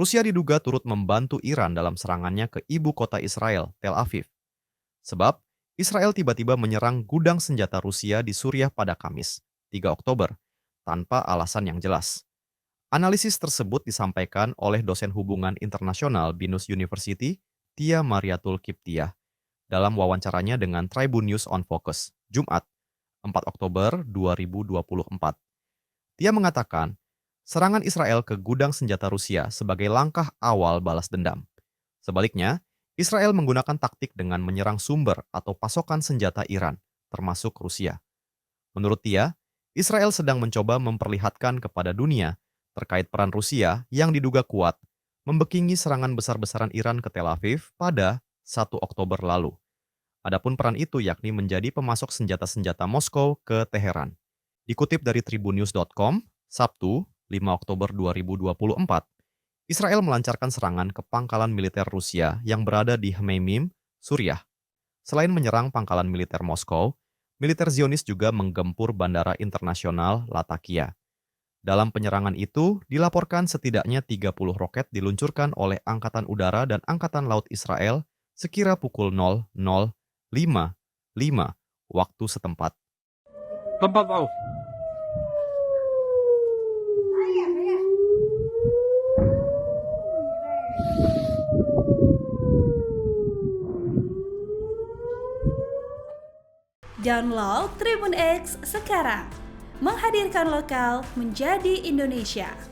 Rusia diduga turut membantu Iran dalam serangannya ke ibu kota Israel, Tel Aviv. Sebab, Israel tiba-tiba menyerang gudang senjata Rusia di Suriah pada Kamis, 3 Oktober, tanpa alasan yang jelas. Analisis tersebut disampaikan oleh dosen hubungan internasional Binus University, Tia Mariatul Kiptiah, dalam wawancaranya dengan Tribun News on Focus, Jumat, 4 Oktober 2024. Dia mengatakan, serangan Israel ke gudang senjata Rusia sebagai langkah awal balas dendam. Sebaliknya, Israel menggunakan taktik dengan menyerang sumber atau pasokan senjata Iran, termasuk Rusia. Menurut dia, Israel sedang mencoba memperlihatkan kepada dunia terkait peran Rusia yang diduga kuat membekingi serangan besar-besaran Iran ke Tel Aviv pada 1 Oktober lalu. Adapun peran itu yakni menjadi pemasok senjata-senjata Moskow ke Teheran. Dikutip dari tribunnews.com, Sabtu, 5 Oktober 2024, Israel melancarkan serangan ke pangkalan militer Rusia yang berada di Hmeimim, Suriah. Selain menyerang pangkalan militer Moskow, militer Zionis juga menggempur bandara internasional Latakia. Dalam penyerangan itu, dilaporkan setidaknya 30 roket diluncurkan oleh Angkatan Udara dan Angkatan Laut Israel sekira pukul 00.55 waktu setempat. Download Tribun X sekarang, menghadirkan lokal menjadi Indonesia.